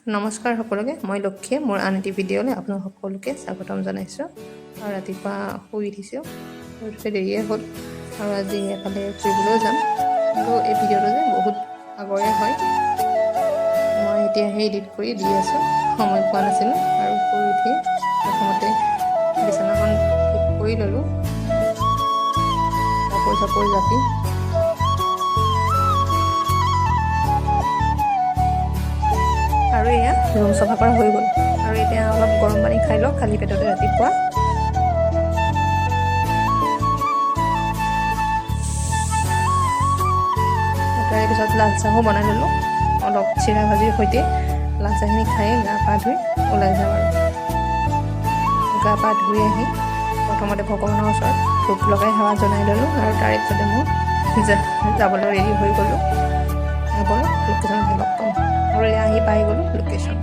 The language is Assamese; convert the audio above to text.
নমস্কাৰ সকলোকে, মই লক্ষ্মীয়ে মোৰ আন এটি ভিডিঅ'লৈ আপোনালোক সকলোকে স্বাগতম জনাইছোঁ। আৰু ৰাতিপুৱা শুই উঠিছোঁ, উঠোতে দেৰিয়ে হ'ল আৰু আজি এফালে ফুৰিবলৈও যাম। কিন্তু এই ভিডিঅ'টো যে বহুত আগৰে হয়, মই এতিয়াহে এডিট কৰি দি আছোঁ, সময় পোৱা নাছিলোঁ। আৰু শুই উঠি প্ৰথমতে বিচনাখন ঠিক কৰি ল'লোঁ, কাপোৰ চাপোৰ জাপি। আৰু এয়া ৰুম চফা কৰা হৈ গ'ল। আৰু এতিয়া অলপ গৰম পানী খাই লওঁ খালী পেটতে ৰাতিপুৱা। তাৰে পিছত লাল চাহো বনাই ল'লোঁ, অলপ চিৰা ভাজিৰ সৈতে। লাল চাহখিনি খাই গা পা ধুই ওলাই যাওঁ। আৰু গা পা ধুই আহি প্ৰথমতে ভগৱানৰ ওচৰত ধূপ লগাই সেৱা জনাই ল'লোঁ। আৰু তাৰে পিছতে মই যাবলৈ ৰেডি হৈ গ'লোঁ। ব'লক লোকেশ্যনত লগ পাম। আৰু এয়া আহি পাই গ'লোঁ লোকেশ্যন।